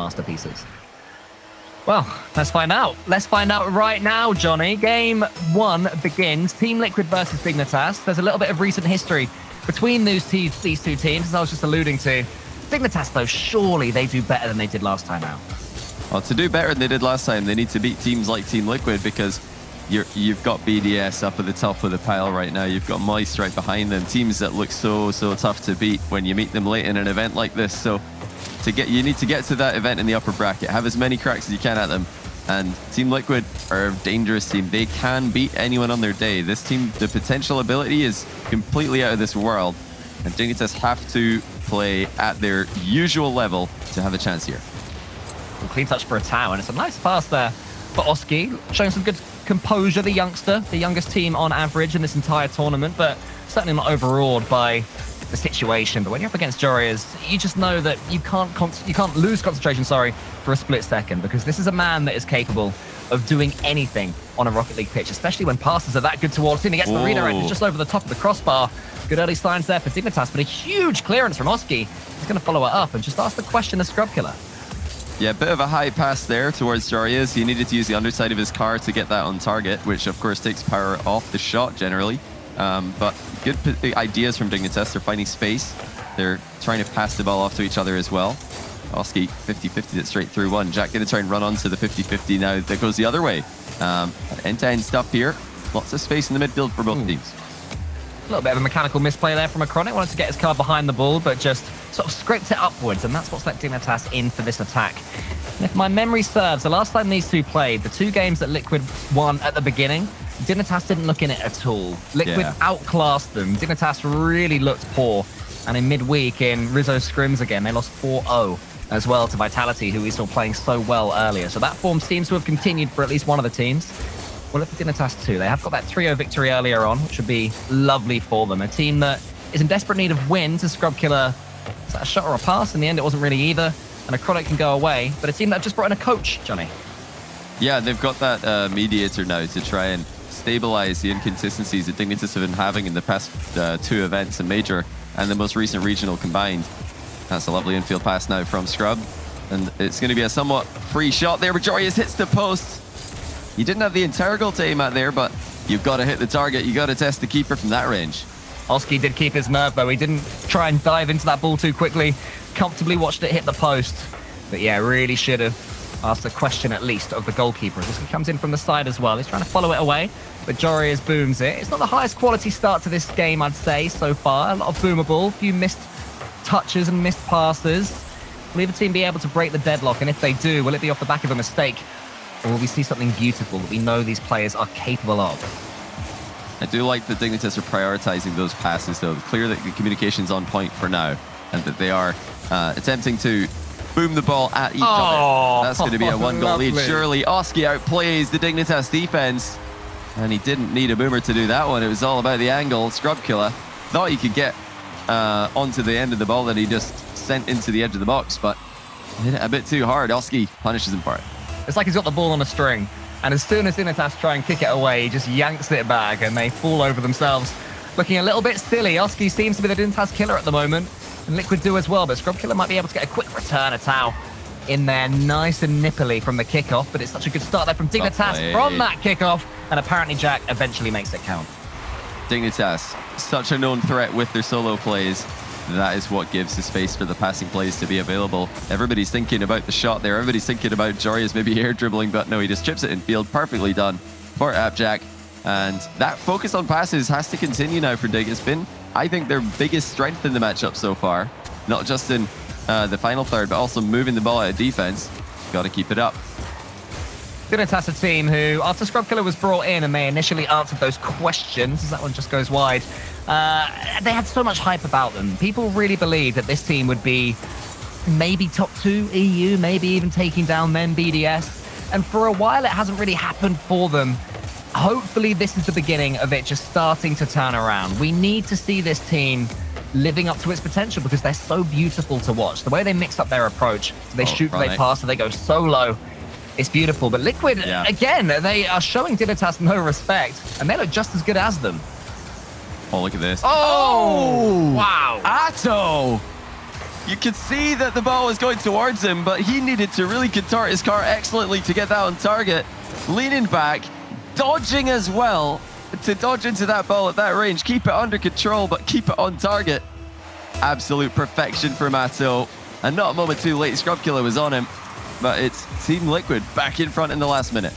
masterpieces. Well, let's find out. Let's find out right now, Johnny. Game 1 begins. Team Liquid versus Dignitas. There's a little bit of recent history between these two teams, as I was just alluding to. Dignitas, though, surely they do better than they did last time out. Well, to do better than they did last time, they need to beat teams like Team Liquid, because you've got BDS up at the top of the pile right now. You've got Moist right behind them. Teams that look so tough to beat when you meet them late in an event like this. So you need to get to that event in the upper bracket. Have as many cracks as you can at them. And Team Liquid are a dangerous team. They can beat anyone on their day. This team, the potential ability is completely out of this world. And Dignitas have to play at their usual level to have a chance here. Clean touch for a Tau, and it's a nice pass there for Oski, showing some good composure, the youngster, the youngest team on average in this entire tournament, but certainly not overawed by the situation. But when you're up against Jorias, you just know that you can't lose concentration, for a split second, because this is a man that is capable of doing anything on a Rocket League pitch, especially when passes are that good towards him. He gets the redirect, it's just over the top of the crossbar. Good early signs there for Dignitas, but a huge clearance from Oski. He's going to follow it up and just ask the question of Scrubkiller. Yeah, a bit of a high pass there towards Jorias. He needed to use the underside of his car to get that on target, which of course takes power off the shot generally. But good ideas from Dignitas. They're finding space. They're trying to pass the ball off to each other as well. Oski 50-50 it straight through one. Jack going to try and run onto the 50-50 now. That goes the other way. End-to-end stuff here. Lots of space in the midfield for both teams. A little bit of a mechanical misplay there from Acronic. Wanted to get his car behind the ball, but just sort of scraped it upwards, and that's what's let Dignitas in for this attack. And if my memory serves, the last time these two played, the 2 games that Liquid won at the beginning, Dignitas didn't look in it at all. Liquid outclassed them. Dignitas really looked poor. And in midweek in Rizzo scrims again, they lost 4-0 as well to Vitality, who we saw playing so well earlier. So that form seems to have continued for at least one of the teams. Well, look for Dignitas too. They have got that 3-0 victory earlier on, which would be lovely for them. A team that is in desperate need of wins. A Scrubkiller, is that a shot or a pass? In the end, it wasn't really either. And a Acronic can go away. But a team that have just brought in a coach, Johnny. Yeah, they've got that mediator now to try and stabilize the inconsistencies that Dignitas have been having in the past 2 events, a major and the most recent regional combined. That's a lovely infield pass now from Scrub. And it's going to be a somewhat free shot there, but Jorias hits the post. You didn't have the integral to aim at there, but you've got to hit the target. You got to test the keeper from that range. Oski did keep his nerve, though. He didn't try and dive into that ball too quickly. Comfortably watched it hit the post. But yeah, really should have asked a question at least of the goalkeeper. Oski comes in from the side as well. He's trying to follow it away, but Jorias booms it. It's not the highest quality start to this game, I'd say, so far. A lot of boomable, a few missed touches and missed passes. Will either team be able to break the deadlock? And if they do, will it be off the back of a mistake? Or will we see something beautiful that we know these players are capable of? I do like that Dignitas are prioritizing those passes, though. It's clear that the communication's on point for now, and that they are attempting to boom the ball at each other. That's going to be a 1-goal lead. Surely Oski outplays the Dignitas defense, and he didn't need a boomer to do that one. It was all about the angle. Scrubkiller thought he could get onto the end of the ball that he just sent into the edge of the box, but hit it a bit too hard. Oski punishes him for it. It's like he's got the ball on a string, and as soon as Dignitas try and kick it away, he just yanks it back, and they fall over themselves, looking a little bit silly. Oski seems to be the Dignitas killer at the moment, and Liquid do as well, but Scrubkiller might be able to get a quick return. A Tau in there, nice and nipply from the kickoff, but it's such a good start there from Dignitas from that kickoff, and apparently Jack eventually makes it count. Dignitas, such a known threat with their solo plays. That is what gives the space for the passing plays to be available. Everybody's thinking about the shot there. Everybody's thinking about Jorias maybe air dribbling, but no, he just chips it in field. Perfectly done for Jack. And that focus on passes has to continue now for Dig. It's been, I think, their biggest strength in the matchup so far. Not just in the final third, but also moving the ball out of defense. Got to keep it up. Dignitas, a team who, after Scrubkiller was brought in and they initially answered those questions, as that one just goes wide, they had so much hype about them. People really believed that this team would be maybe top 2 EU, maybe even taking down then BDS. And for a while, it hasn't really happened for them. Hopefully, this is the beginning of it just starting to turn around. We need to see this team living up to its potential because they're so beautiful to watch. The way they mix up their approach, so they shoot, they pass, so they go solo. It's beautiful. But Liquid, again, they are showing Dignitas no respect, and they look just as good as them. Oh, look at this. Oh! Wow. Atto! You could see that the ball was going towards him, but he needed to really contort his car excellently to get that on target. Leaning back, dodging as well to dodge into that ball at that range. Keep it under control, but keep it on target. Absolute perfection for Matto. And not a moment too late, Scrub Killer was on him. But it's Team Liquid back in front in the last minute.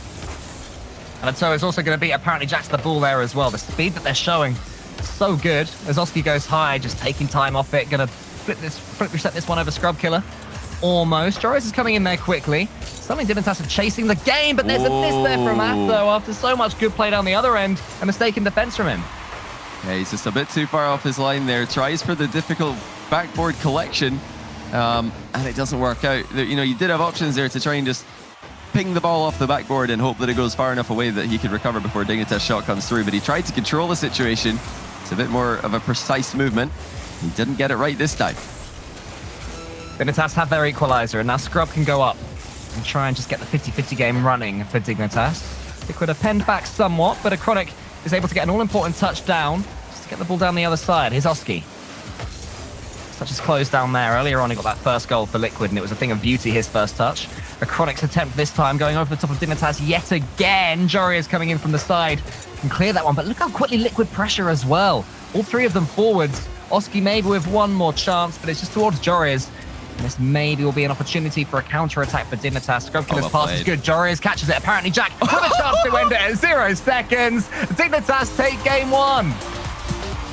And so it's also going to be apparently Jack to the ball there as well. The speed that they're showing, so good. As Oski goes high, just taking time off it. Going to flip reset this one over Scrub Killer. Almost. Joris is coming in there quickly. Something Dignitas are chasing the game, but there's a miss there from Matto after so much good play down the other end. A mistake in defense from him. Yeah, he's just a bit too far off his line there. Tries for the difficult backboard collection, and it doesn't work out. You know, you did have options there to try and just ping the ball off the backboard and hope that it goes far enough away that he could recover before Dignitas' shot comes through, but he tried to control the situation. It's a bit more of a precise movement. He didn't get it right this time. Dignitas have their equalizer, and now Scrub can go up and try and just get the 50-50 game running for Dignitas. Liquid are penned back somewhat, but Acronic is able to get an all-important touchdown just to get the ball down the other side. Here's Oski. Such as close down there. Earlier on, he got that first goal for Liquid, and it was a thing of beauty, his first touch. Acronic's attempt this time, going over the top of Dignitas yet again. Jory is coming in from the side. Can clear that one, but look how quickly Liquid pressure as well. All three of them forwards. Oski maybe with one more chance, but it's just towards Jory's. And this maybe will be an opportunity for a counter-attack for Dignitas. Scrub Killer's pass is good. Joris catches it. Apparently, Jack with a chance to end it at 0 seconds. Dignitas take game one.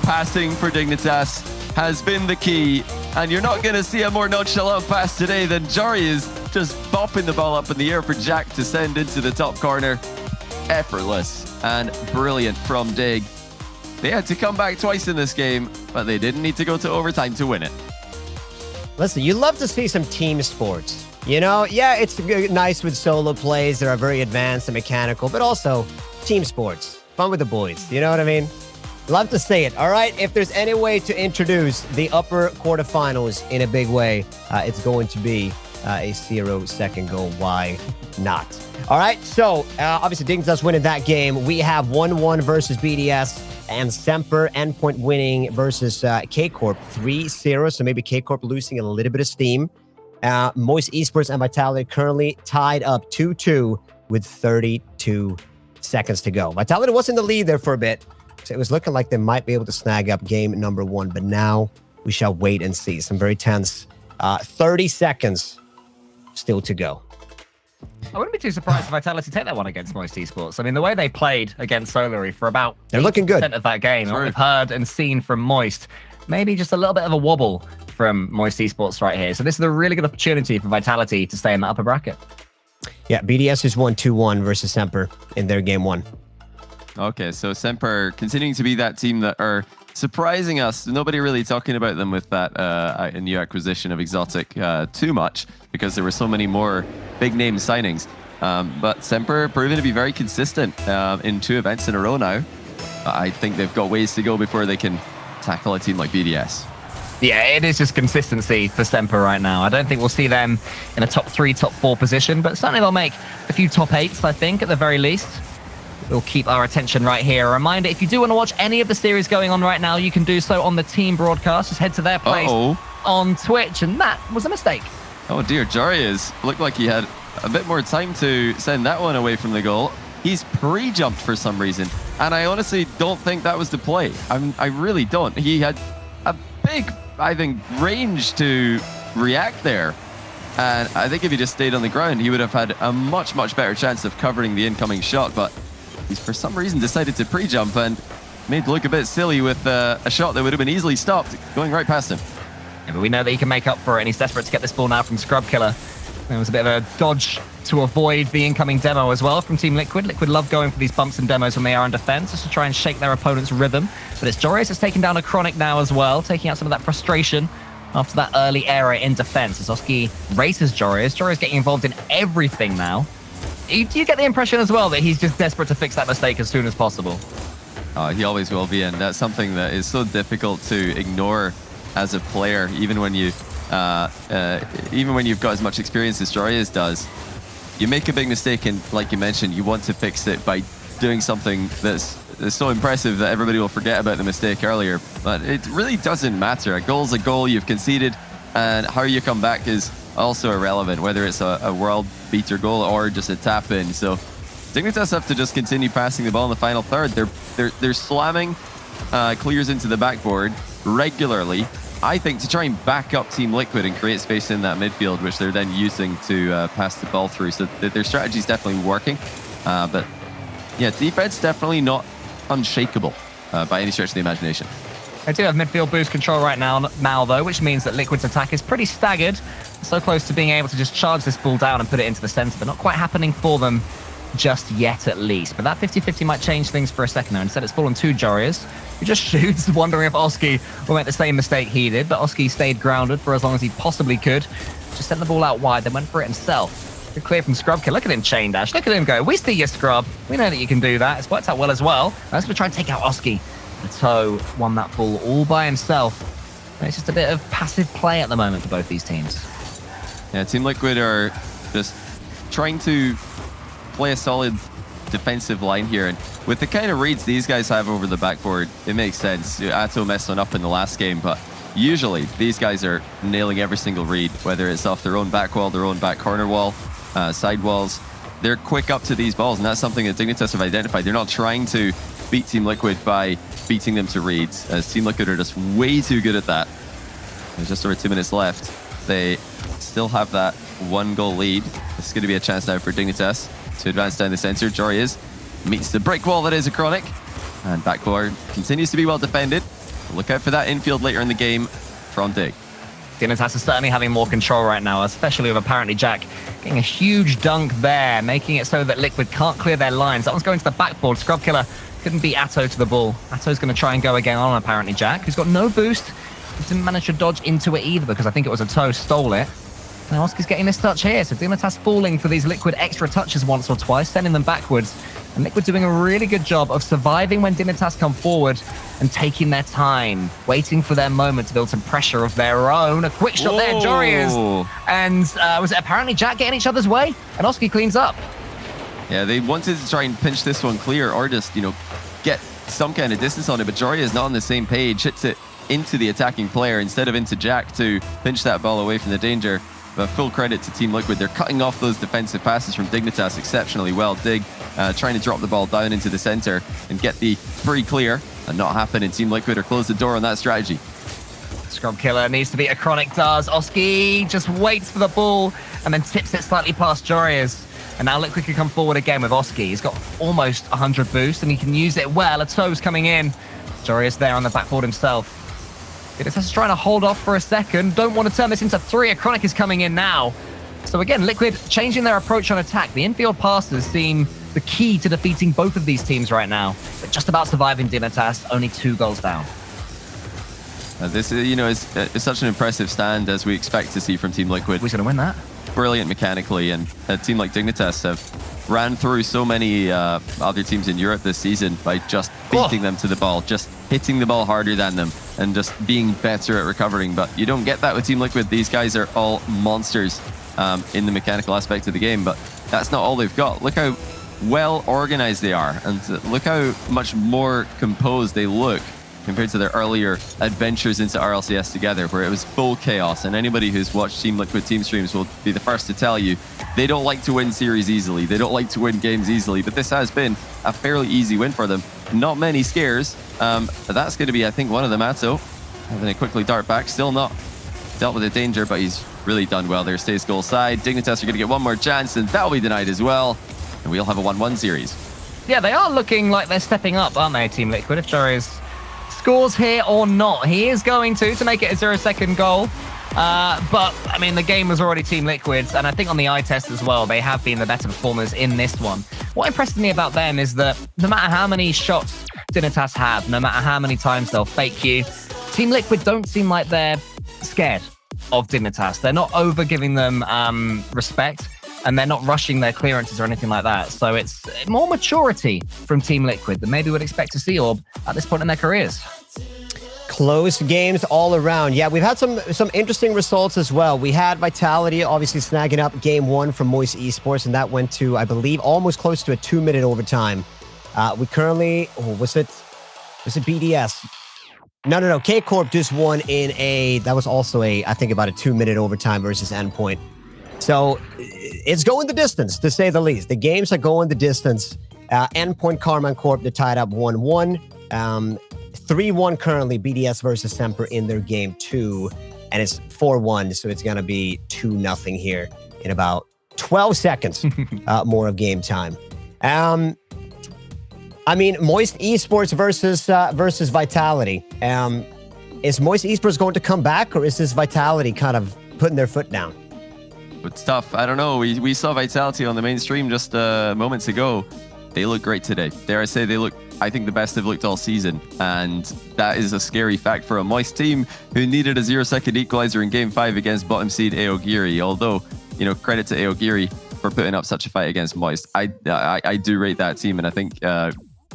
Passing for Dignitas has been the key, and you're not going to see a more nonchalant pass today than Jory is just bopping the ball up in the air for Jack to send into the top corner. Effortless and brilliant from Dig. They had to come back twice in this game, but they didn't need to go to overtime to win it. Listen, you love to see some team sports. You know, yeah, it's nice with solo plays that are very advanced and mechanical, but also team sports. Fun with the boys. You know what I mean? Love to see it. All right, if there's any way to introduce the upper quarterfinals in a big way, it's going to be a 0-second goal. Why not? All right, so obviously Dignitas winning that game. We have 1-1 versus BDS and Semper Endpoint winning versus K-Corp 3-0. So maybe K-Corp losing a little bit of steam. Moist Esports and Vitality currently tied up 2-2 with 32 seconds to go. Vitality was in the lead there for a bit. So it was looking like they might be able to snag up game number one, but now we shall wait and see. Some very tense 30 seconds still to go. I wouldn't be too surprised if Vitality take that one against Moist Esports. I mean, the way they played against Solary for about they're looking good of that game, what we've heard and seen from Moist, maybe just a little bit of a wobble from Moist Esports right here. So this is a really good opportunity for Vitality to stay in the upper bracket. Yeah, BDS has won 2-1 versus Semper in their game one. Okay, so Semper continuing to be that team that are surprising us. Nobody really talking about them with that new acquisition of Exotic too much because there were so many more big name signings. But Semper proven to be very consistent in 2 events in a row now. I think they've got ways to go before they can tackle a team like BDS. Yeah, it is just consistency for Semper right now. I don't think we'll see them in a top 3, top 4 position, but certainly they'll make a few top 8s, I think, at the very least. We'll keep our attention right here. A reminder, if you do want to watch any of the series going on right now, you can do so on the team broadcast. Just head to their place on Twitch, and that was a mistake. Oh dear, Jarius looked like he had a bit more time to send that one away from the goal. He's pre-jumped for some reason, and I honestly don't think that was the play. I really don't. He had a big, I think, range to react there. And I think if he just stayed on the ground, he would have had a much, much better chance of covering the incoming shot. But he's for some reason decided to pre-jump and made look a bit silly with a shot that would have been easily stopped, going right past him. Yeah, but we know that he can make up for it, and he's desperate to get this ball now from Scrub Killer. There was a bit of a dodge to avoid the incoming demo as well from Team Liquid. Liquid love going for these bumps and demos when they are in defense, just to try and shake their opponent's rhythm. But it's Joris that's taken down Acronic now as well, taking out some of that frustration after that early error in defense. As Oski races Joris. Joris getting involved in everything now. You get the impression as well that he's just desperate to fix that mistake as soon as possible. He always will be, and that's something that is so difficult to ignore as a player, even when you've got as much experience as Joris does. You make a big mistake, and like you mentioned, you want to fix it by doing something that's so impressive that everybody will forget about the mistake earlier. But it really doesn't matter. A goal's a goal. You've conceded. and how you come back is also irrelevant, whether it's a world beater goal or just a tap in. So Dignitas have to just continue passing the ball in the final third. They're slamming clears into the backboard regularly, I think, to try and back up Team Liquid and create space in that midfield, which they're then using to pass the ball through. So their strategy is definitely working. But yeah, defense definitely not unshakable by any stretch of the imagination. They do have midfield boost control right now though, which means that Liquid's attack is pretty staggered. So close to being able to just charge this ball down and put it into the center, but not quite happening for them just yet, at least. But that 50-50 might change things for a second now. Instead, it's fallen to Jorius, who just shoots, wondering if Oski will make the same mistake he did. But Oski stayed grounded for as long as he possibly could. Just sent the ball out wide, then went for it himself. Good clear from Scrub. Look at him chain dash. Look at him go. We see you, Scrub. We know that you can do that. It's worked out well as well. I was going to try and take out Oski. The toe won that ball all by himself. And it's just a bit of passive play at the moment for both these teams. Yeah, Team Liquid are just trying to play a solid defensive line here, and with the kind of reads these guys have over the backboard, it makes sense. Atto messed one up in the last game, but usually these guys are nailing every single read, whether it's off their own back wall, their own back corner wall, side walls. They're quick up to these balls, and that's something that Dignitas have identified. They're not trying to beat Team Liquid by beating them to reads, as Team Liquid are just way too good at that. There's just over 2 minutes left. They still have that 1-goal lead. This is going to be a chance now for Dignitas to advance down the center. Jorius meets the brick wall that is a Chronic, and backboard continues to be well defended. Look out for that infield later in the game from Dig. Dignitas is certainly having more control right now, especially with apparently Jack getting a huge dunk there, making it so that Liquid can't clear their lines. That one's going to the backboard. Scrub Killer couldn't beat Atto to the ball. Atto's going to try and go again on apparently Jack, who's got no boost. He didn't manage to dodge into it either, because I think it was a toe stole it. Now Oski's getting this touch here, so Dignitas falling for these Liquid extra touches once or twice, sending them backwards. And Liquid doing a really good job of surviving when Dignitas come forward and taking their time, waiting for their moment to build some pressure of their own. A quick shot there, Jorius. And was it apparently Jack getting each other's way? And Oski cleans up. Yeah, they wanted to try and pinch this one clear, or just, get some kind of distance on it, but Jorius is not on the same page, hits it into the attacking player instead of into Jack to pinch that ball away from the danger. But full credit to Team Liquid. They're cutting off those defensive passes from Dignitas exceptionally well. Dig trying to drop the ball down into the center and get the free clear, and not happen, and Team Liquid are close the door on that strategy. Scrub Killer needs to be a Chronic does. Oski just waits for the ball and then tips it slightly past Jorius. And now Liquid can come forward again with Oski. He's got almost 100 boost and he can use it well. A toe's coming in. Jorius there on the backboard himself. Dignitas is trying to hold off for a second. Don't want to turn this into 3. A Chronic is coming in now. So again, Liquid changing their approach on attack. The infield passes seem the key to defeating both of these teams right now. But just about surviving Dignitas, only 2 goals down. This is such an impressive stand as we expect to see from Team Liquid. Who's going to win that? Brilliant mechanically, and a team like Dignitas have ran through so many other teams in Europe this season by just beating them to the ball, just hitting the ball harder than them, and just being better at recovering. But you don't get that with Team Liquid. These guys are all monsters in the mechanical aspect of the game, but that's not all they've got. Look how well organized they are, and look how much more composed they look compared to their earlier adventures into RLCS together, where it was full chaos. And anybody who's watched Team Liquid team streams will be the first to tell you they don't like to win series easily. They don't like to win games easily, but this has been a fairly easy win for them. Not many scares. That's going to be, I think, one of them. Atto having a quickly dart back, still not dealt with the danger, but he's really done well there. Stays goal side. Dignitas are going to get one more chance, and that'll be denied as well. And we'll have a 1-1 series. Yeah, they are looking like they're stepping up, aren't they, Team Liquid? If Jorius scores here or not, he is going to make it a 0-second goal. But, I mean, the game was already Team Liquid's, and I think on the eye test as well, they have been the better performers in this one. What impresses me about them is that no matter how many shots Dignitas have, no matter how many times they'll fake you, Team Liquid don't seem like they're scared of Dignitas. They're not over giving them respect, and they're not rushing their clearances or anything like that. So it's more maturity from Team Liquid than maybe we'd expect to see Orb at this point in their careers. Close games all around. Yeah, we've had some interesting results as well. We had Vitality obviously snagging up game 1 from Moist Esports, and that went to, I believe, almost close to a 2-minute overtime. We currently, was it BDS? No. K-Corp just won in that was also I think about a 2-minute overtime versus Endpoint. So it's going the distance, to say the least. The games are going the distance. Endpoint, Karma, and Corp, they're tied up 1-1. 3-1 currently, BDS versus Semper in their game 2. And it's 4-1, so it's going to be 2-0 here in about 12 seconds more of game time. I mean, Moist Esports versus Vitality. Is Moist Esports going to come back, or is this Vitality kind of putting their foot down? It's tough. I don't know. We saw Vitality on the main stream just moments ago. They look great today. Dare I say, they look, I think, the best they've looked all season. And that is a scary fact for a Moist team who needed a 0-second equalizer in Game 5 against bottom seed Aogiri. Although, you know, credit to Aogiri for putting up such a fight against Moist. I do rate that team, and I think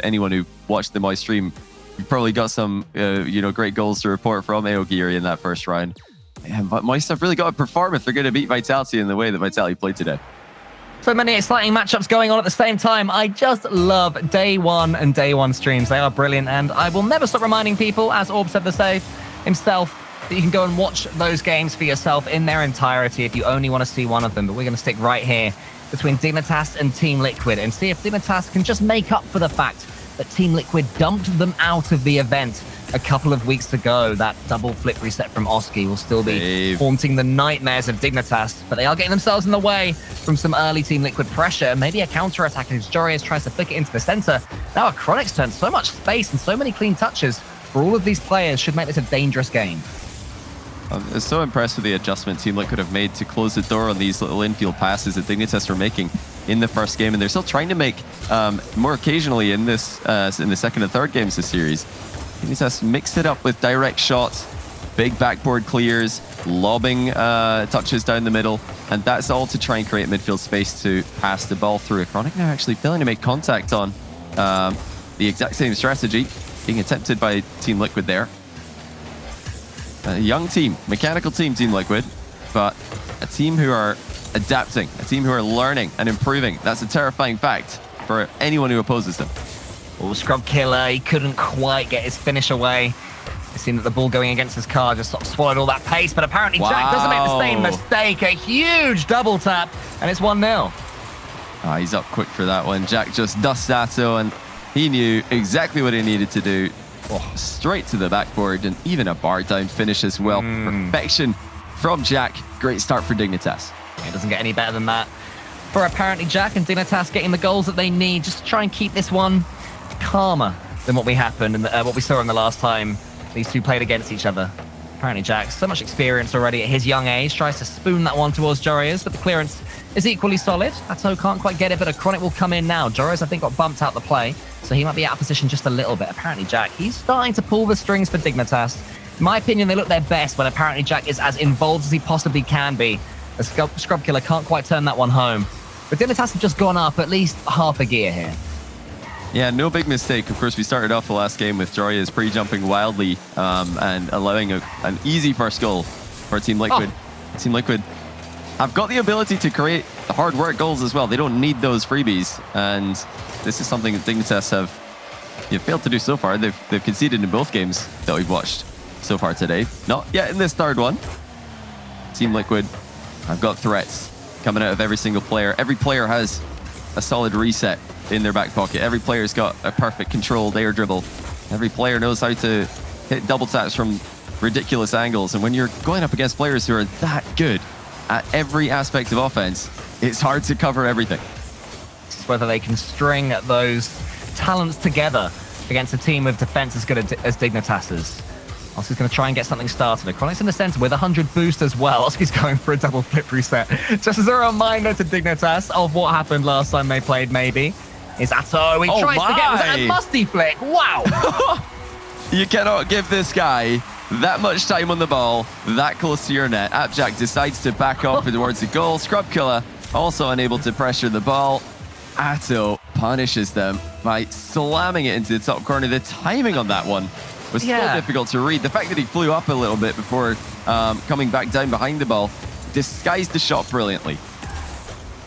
anyone who watched the Moist stream, you probably got some, great goals to report from Aogiri in that first round. But Moist have really got to perform if they're going to beat Vitality in the way that Vitality played today. So many exciting matchups going on at the same time. I just love day one and day one streams. They are brilliant, and I will never stop reminding people, as Orb said himself, that you can go and watch those games for yourself in their entirety if you only want to see one of them. But we're going to stick right here between Dignitas and Team Liquid and see if Dignitas can just make up for the fact that Team Liquid dumped them out of the event a couple of weeks ago. That double flip reset from Oski will still be haunting the nightmares of Dignitas, but they are getting themselves in the way from some early Team Liquid pressure. Maybe a counter-attack as Jorius tries to flick it into the center. Now a Chronic's turn. So much space and so many clean touches for all of these players should make this a dangerous game. I'm so impressed with the adjustment Team Liquid have made to close the door on these little infield passes that Dignitas were making in the first game, and they're still trying to make more occasionally in this in the second and third games of the series. Dignitas mixed it up with direct shots, big backboard clears, lobbing touches down the middle, and that's all to try and create midfield space to pass the ball through. Chronic now actually failing to make contact on the exact same strategy being attempted by Team Liquid there. A young team, mechanical team, Team Liquid, but a team who are adapting, a team who are learning and improving. That's a terrifying fact for anyone who opposes them. Oh, Scrub Killer, he couldn't quite get his finish away. It seemed that the ball going against his car just sort of swallowed all that pace, but apparently Jack doesn't make the same mistake. A huge double tap, and it's 1-0. He's up quick for that one. Jack just dusts Atto, and he knew exactly what he needed to do. Straight to the backboard, and even a bar down finish as well. Perfection from Jack. Great start for Dignitas. It doesn't get any better than that for apparently Jack, and Dignitas getting the goals that they need just to try and keep this one calmer than what we saw in the last time these two played against each other. Apparently Jack, so much experience already at his young age, tries to spoon that one towards Jorius, but the clearance is equally solid. Atto can't quite get it, but a Chronic will come in now. Jorius, I think, got bumped out the play, so he might be out of position just a little bit. Apparently Jack, he's starting to pull the strings for Dignitas. In my opinion, they look their best when apparently Jack is as involved as he possibly can be. A Scrub Killer can't quite turn that one home. But Dignitas have just gone up at least half a gear here. Yeah, no big mistake. Of course, we started off the last game with Jorius pre-jumping wildly and allowing an easy first goal for Team Liquid. Team Liquid have got the ability to create hard work goals as well. They don't need those freebies, and this is something that Dignitas have failed to do so far. They've conceded in both games that we've watched so far today. Not yet in this third one. Team Liquid have got threats coming out of every single player. Every player has a solid reset in their back pocket. Every player's got a perfect controlled air dribble. Every player knows how to hit double taps from ridiculous angles. And when you're going up against players who are that good at every aspect of offense, it's hard to cover everything. It's whether they can string those talents together against a team of defense as good as Dignitas's. Oski's going to try and get something started. Chronic's in the center with 100 boost as well. Oski's going for a double flip reset. Just as a reminder to Dignitas of what happened last time they played, maybe. Is Atto. He tries to get... Was that a musty flick? Wow. You cannot give this guy that much time on the ball, that close to your net. Abjack decides to back off towards the goal. Scrub Killer also unable to pressure the ball. Atto punishes them by slamming it into the top corner. The timing on that one was so difficult to read. The fact that he flew up a little bit before coming back down behind the ball disguised the shot brilliantly.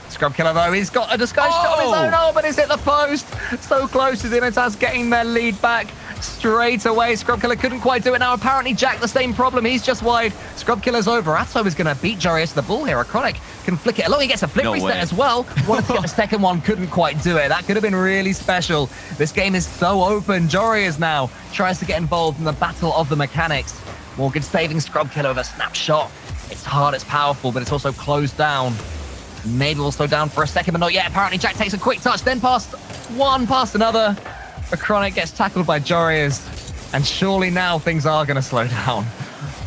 Scrub Killer, though, he's got a disguised shot on his own. Oh, but it's hit the post. So close to Dignitas getting their lead back. straight away. Scrub Killer couldn't quite do it. Now apparently Jack, the same problem. He's just wide. Scrub Killer's over. Atto is going to beat Jarius to the ball here. Acronic can flick it along. He gets a flip reset as well. Wanted to get the second one, couldn't quite do it. That could have been really special. This game is so open. Jarius now tries to get involved in the battle of the mechanics. Morgan saving Scrub Killer with a snapshot. It's hard, it's powerful, but it's also closed down. Maybe we'll slow down for a second, but not yet. Apparently Jack takes a quick touch, then past one, past another. Acronic gets tackled by Jarius, and surely now things are going to slow down.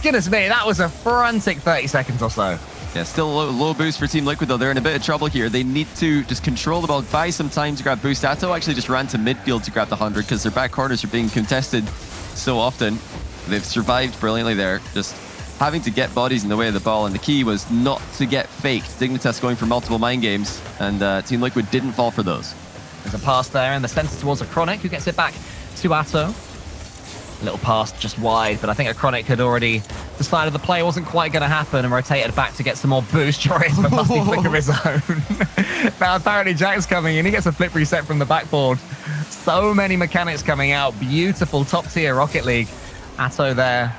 Goodness me, that was a frantic 30 seconds or so. Yeah, still a low boost for Team Liquid, though. They're in a bit of trouble here. They need to just control the ball, buy some time to grab boost. Atto actually just ran to midfield to grab the 100 because their back corners are being contested so often. They've survived brilliantly there, just having to get bodies in the way of the ball, and the key was not to get faked. Dignitas going for multiple mind games, and Team Liquid didn't fall for those. There's a pass there in the center towards Acronic, who gets it back to Atto. A little pass just wide, but I think Acronic had already decided the play wasn't quite going to happen and rotated back to get some more boost. Jarius with a musty flick of his own. Now apparently Jack's coming in. He gets a flip reset from the backboard. So many mechanics coming out. Beautiful top tier Rocket League. Atto there,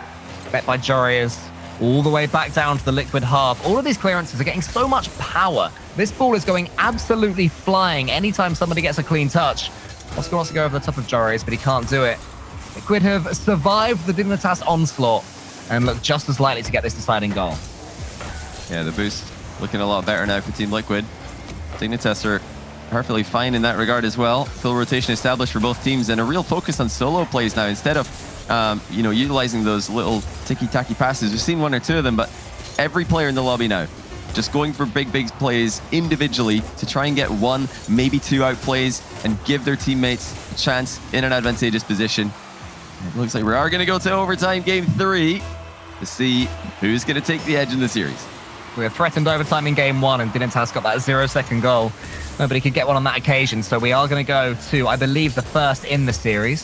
bet by Jarius, all the way back down to the Liquid half. All of these clearances are getting so much power. This ball is going absolutely flying anytime somebody gets a clean touch. Oscar wants to go over the top of Jarius, but he can't do it. Liquid have survived the Dignitas onslaught and look just as likely to get this deciding goal. Yeah, the boost looking a lot better now for Team Liquid. Dignitas are perfectly fine in that regard as well. Full rotation established for both teams and a real focus on solo plays now instead of utilizing those little ticky-tacky passes. We've seen one or two of them, but every player in the lobby now just going for big plays individually to try and get one, maybe two out plays and give their teammates a chance in an advantageous position. It looks like we are going to go to overtime game 3 to see who's going to take the edge in the series. We were threatened overtime in game 1 and Dignitas got that 0-second goal. Nobody could get one on that occasion, so we are going to go to, I believe, the first in the series.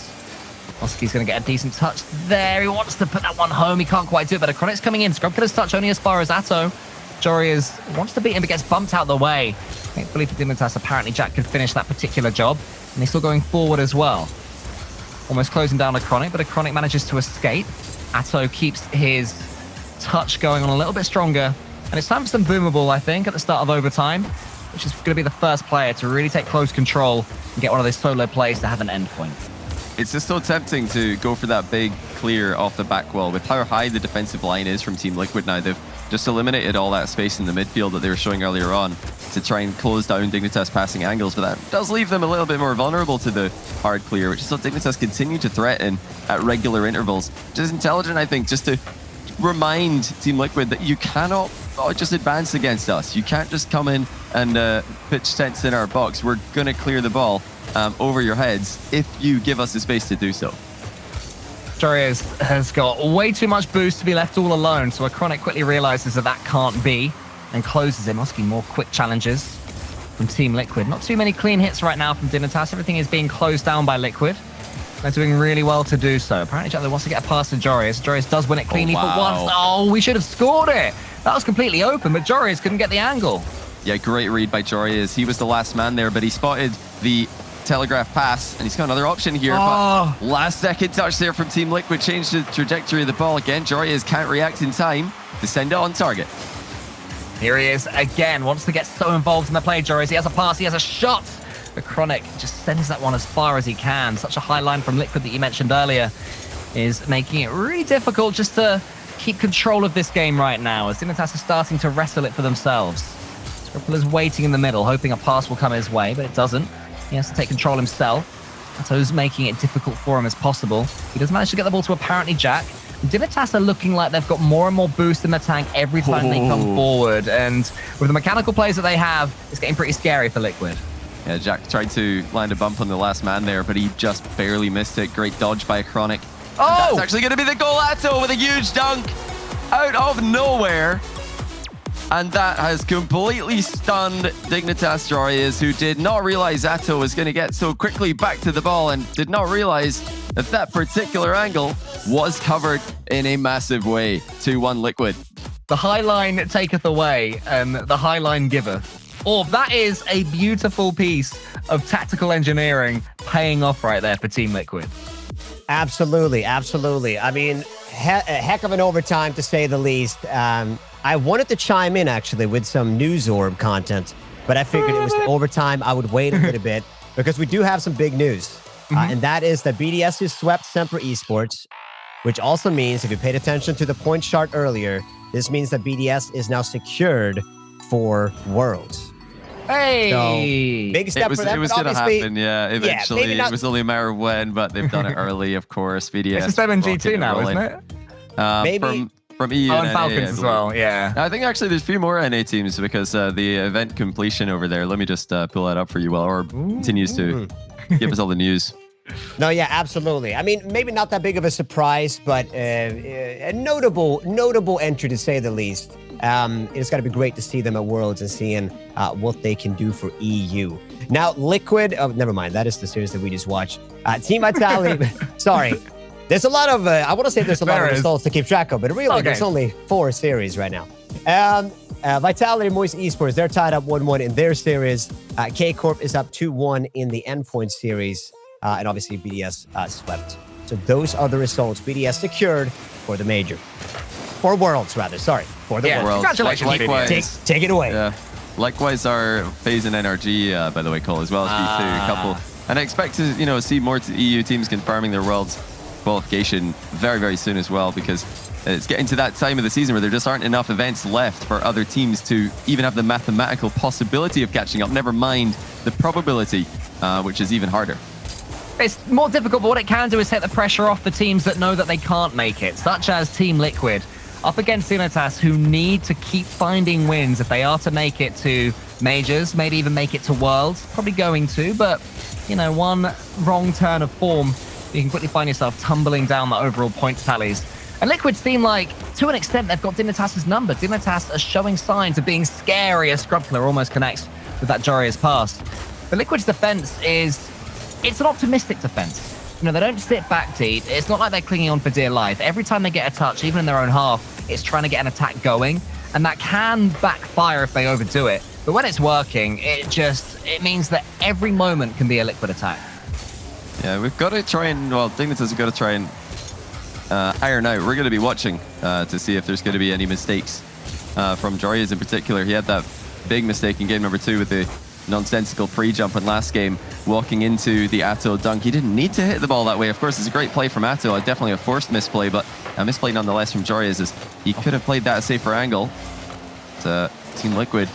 Oski's going to get a decent touch there. He wants to put that one home. He can't quite do it, but Acronic's coming in. Scrub Killer's touch only as far as Atto. Jarius wants to beat him, but gets bumped out the way. Thankfully for Dignitas, apparently Jack could finish that particular job. And he's still going forward as well. Almost closing down Acronic, but Acronic manages to escape. Atto keeps his touch going on a little bit stronger. And it's time for some boomable, I think, at the start of overtime, which is going to be the first player to really take close control and get one of those solo plays to have an end point. It's just so tempting to go for that big clear off the back wall. With how high the defensive line is from Team Liquid now, they've just eliminated all that space in the midfield that they were showing earlier on to try and close down Dignitas passing angles, but that does leave them a little bit more vulnerable to the hard clear, which is what Dignitas continue to threaten at regular intervals, which is intelligent, I think, just to remind Team Liquid that you cannot just advance against us. You can't just come in and pitch tents in our box. We're going to clear the ball over your heads if you give us the space to do so. Jarius has got way too much boost to be left all alone, so Acronic quickly realizes that can't be and closes him, asking more quick challenges from Team Liquid. Not too many clean hits right now from Dignitas. Everything is being closed down by Liquid. They're doing really well to do so. Apparently Jack wants to get a pass to Jarius. Jarius does win it cleanly for once. Oh, we should have scored it. That was completely open, but Jarius couldn't get the angle. Yeah, great read by Jarius. He was the last man there, but he spotted the telegraph pass, and he's got another option here. But last second touch there from Team Liquid changed the trajectory of the ball again. Jarius can't react in time to send it on target. Here he is again. Wants to get so involved in the play, Jarius. He has a pass, he has a shot. Acronic just sends that one as far as he can. Such a high line from Liquid that you mentioned earlier is making it really difficult just to keep control of this game right now, as Dignitas is starting to wrestle it for themselves. Scripple is waiting in the middle, hoping a pass will come his way, but it doesn't. He has to take control himself. Atto's making it difficult for him as possible. He does manage to get the ball to apparently Jack. Dignitas are looking like they've got more and more boost in the tank every time they come forward, and with the mechanical plays that they have, it's getting pretty scary for Liquid. Yeah, Jack tried to land a bump on the last man there, but he just barely missed it. Great dodge by Acronic. Oh! That's actually going to be the goal. Atto with a huge dunk out of nowhere. And that has completely stunned Dignitas Jarius, who did not realize Atto was going to get so quickly back to the ball and did not realize that that particular angle was covered in a massive way. 2-1 Liquid. The high line taketh away and the high line giveth. Oh, that is a beautiful piece of tactical engineering paying off right there for Team Liquid. Absolutely, absolutely. I mean, a heck of an overtime to say the least. I wanted to chime in actually with some news orb content, but I figured it was overtime. I would wait a little bit because we do have some big news. And that is that BDS has swept Semper Esports, which also means, if you paid attention to the point chart earlier, this means that BDS is now secured for Worlds. Hey! So, big step for them. It was going to happen, yeah, eventually. It was only a matter of when, but they've done it early, of course. BDS. It's 7 G2 now, isn't it? Maybe. From EU and Falcons as well, yeah. I think actually there's a few more NA teams because the event completion over there. Let me just pull that up for you while Orb continues to give us all the news. No, yeah, absolutely. I mean, maybe not that big of a surprise, but a notable entry to say the least. It's got to be great to see them at Worlds and seeing what they can do for EU. Now, Liquid, oh, never mind. That is the series that we just watched. Team Vitality, sorry. There's a lot of, I want to say there's a lot of results to keep track of, but really there's only 4 series right now. Vitality and Moist Esports, they're tied up 1-1 in their series. K-Corp is up 2-1 in the Endpoint series. And obviously BDS swept. So those are the results. BDS secured for the major. For Worlds, rather. Sorry. For the Worlds. Congratulations, likewise. Take it away. Yeah. Likewise, our FaZe and NRG, by the way, Cole, as well as B2, a couple. And I expect to, see more EU teams confirming their Worlds qualification very, very soon as well, because it's getting to that time of the season where there just aren't enough events left for other teams to even have the mathematical possibility of catching up, never mind the probability, which is even harder. It's more difficult, but what it can do is take the pressure off the teams that know that they can't make it, such as Team Liquid, up against Dignitas, who need to keep finding wins if they are to make it to majors, maybe even make it to Worlds. Probably going to, but, one wrong turn of form, you can quickly find yourself tumbling down the overall points tallies. And Liquid seem like, to an extent, they've got Dignitas' number. Dignitas are showing signs of being scary as Scrubkiller almost connects with that Joria's pass. But Liquid's defense it's an optimistic defense. They don't sit back deep. It's not like they're clinging on for dear life. Every time they get a touch, even in their own half, it's trying to get an attack going. And that can backfire if they overdo it. But when it's working, it means that every moment can be a Liquid attack. Yeah, we've got to try and, Dignitas have got to try and iron out. We're going to be watching to see if there's going to be any mistakes from Joria's in particular. He had that big mistake in game number 2 with the nonsensical pre-jump in last game, walking into the Atto dunk. He didn't need to hit the ball that way. Of course, it's a great play from Atto. Definitely a forced misplay, but a misplay nonetheless from Joria's, as he could have played that a safer angle. Team Liquid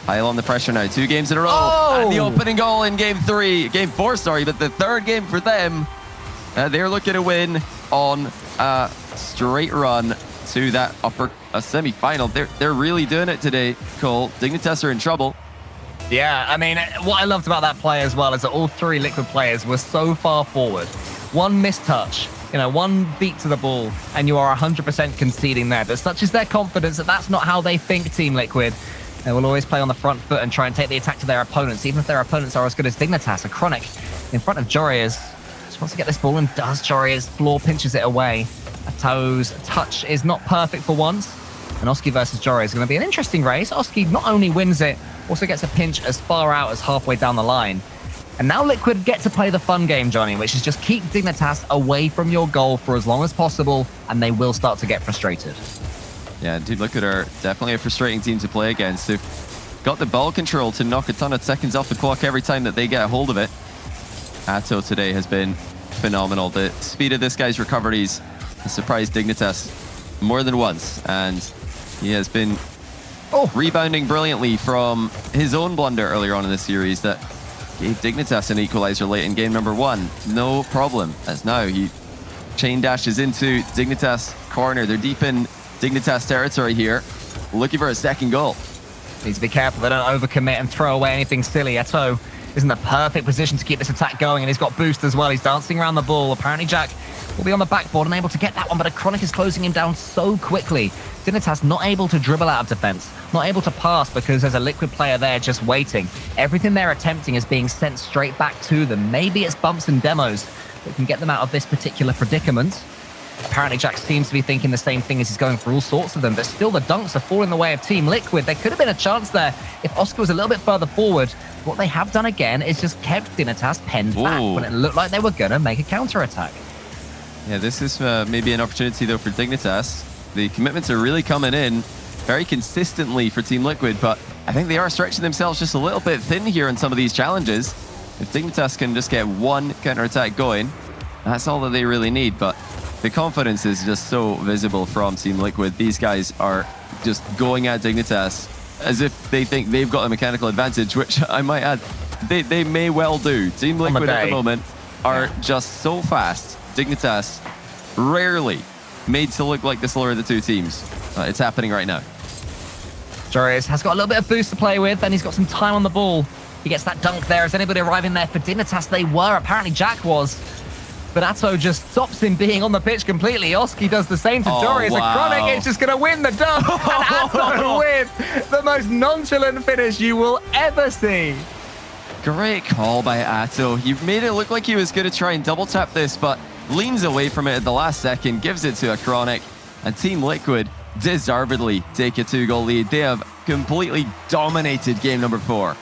pile on the pressure now. 2 games in a row. And the opening goal in game 4, sorry, but the third game for them. They're looking to win on a straight run to that upper semi-final. They're really doing it today, Cole. Dignitas are in trouble. Yeah, I mean, what I loved about that play as well is that all 3 Liquid players were so far forward. One mistouch, one beat to the ball, and you are 100% conceding there. But such is their confidence that that's not how they think, Team Liquid. They will always play on the front foot and try and take the attack to their opponents, even if their opponents are as good as Dignitas. A Chronic in front of Joria's. Just wants to get this ball and does. Joria's floor pinches it away. Ato's touch is not perfect for once. And Oski versus Joria is going to be an interesting race. Oski not only wins it, also gets a pinch as far out as halfway down the line. And now Liquid get to play the fun game, Johnny, which is just keep Dignitas away from your goal for as long as possible, and they will start to get frustrated. Yeah, Team Liquid are definitely a frustrating team to play against. They've got the ball control to knock a ton of seconds off the clock every time that they get a hold of it. Atto today has been phenomenal. The speed of this guy's recoveries has surprised Dignitas more than once, and he has been rebounding brilliantly from his own blunder earlier on in the series that gave Dignitas an equalizer late in game number 1. No problem, as now he chain dashes into Dignitas corner. They're deep in Dignitas territory here, looking for a second goal. Needs to be careful they don't overcommit and throw away anything silly. Atto is in the perfect position to keep this attack going, and he's got boost as well. He's dancing around the ball. Apparently Jack will be on the backboard and able to get that one, but a Chronic is closing him down so quickly. Dignitas not able to dribble out of defense, not able to pass because there's a Liquid player there just waiting. Everything they're attempting is being sent straight back to them. Maybe it's bumps and demos that can get them out of this particular predicament. Apparently Jack seems to be thinking the same thing as he's going for all sorts of them, but still the dunks are falling in the way of Team Liquid. There could have been a chance there if Oscar was a little bit further forward. What they have done again is just kept Dignitas penned back when it looked like they were going to make a counter-attack. Yeah, this is maybe an opportunity, though, for Dignitas. The commitments are really coming in very consistently for Team Liquid, but I think they are stretching themselves just a little bit thin here on some of these challenges. If Dignitas can just get one counterattack going, that's all that they really need. But the confidence is just so visible from Team Liquid. These guys are just going at Dignitas as if they think they've got a mechanical advantage, which I might add, they may well do. Team Liquid at the moment are just so fast. Dignitas rarely made to look like the slower of the two teams. It's happening right now. Joris has got a little bit of boost to play with, and he's got some time on the ball. He gets that dunk there. Is anybody arriving there for Dignitas? They were. Apparently Jack was. But Atto just stops him being on the pitch completely. Oski does the same to Joris. Wow. Chronic is just going to win the dunk. And Atto with the most nonchalant finish you will ever see. Great call by Atto. You've made it look like he was going to try and double tap this, but leans away from it at the last second, gives it to a Chronic, and Team Liquid deservedly take a 2-goal lead. They have completely dominated game number 4.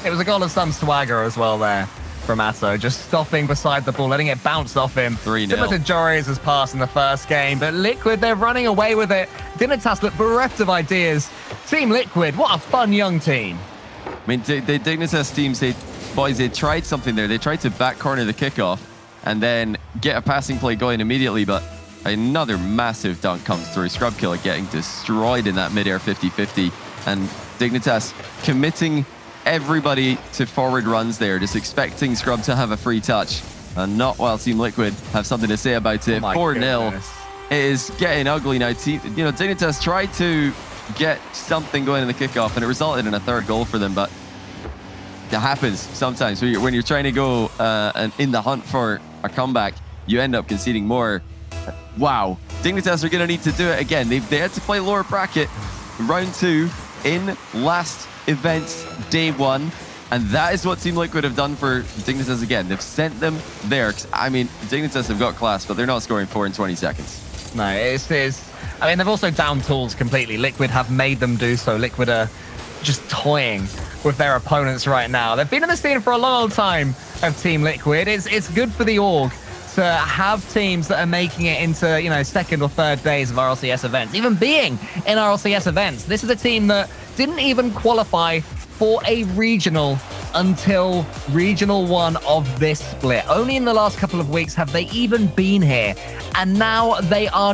It was a goal of some swagger as well there from Atto, just stopping beside the ball, letting it bounce off him. 3-0. Similar to Joris' pass in the first game, but Liquid, they're running away with it. Dignitas look bereft of ideas. Team Liquid, what a fun young team. I mean, the Dignitas teams, they tried something there. They tried to back corner the kickoff and then get a passing play going immediately, but another massive dunk comes through. Scrub Killer getting destroyed in that mid-air 50-50, and Dignitas committing everybody to forward runs there, just expecting Scrub to have a free touch, and not while Team Liquid have something to say about it. 4-0. It is getting ugly now. Dignitas tried to get something going in the kickoff, and it resulted in a 3rd goal for them, but that happens sometimes when you're trying to go and in the hunt for a comeback, you end up conceding more. Wow, Dignitas are going to need to do it again. They had to play lower bracket round 2 in last events day 1, and that is what Team Liquid have done for Dignitas again. They've sent them there. I mean, Dignitas have got class, but they're not scoring 4 in 20 seconds. No, I mean, they've also downed tools completely. Liquid have made them do so. Liquid are just toying with their opponents right now. They've been in the scene for a long time of Team Liquid. It's good for the org to have teams that are making it into, 2nd or 3rd days of RLCS events, even being in RLCS events. This is a team that didn't even qualify for a regional until Regional 1 of this split. Only in the last couple of weeks have they even been here. And now they are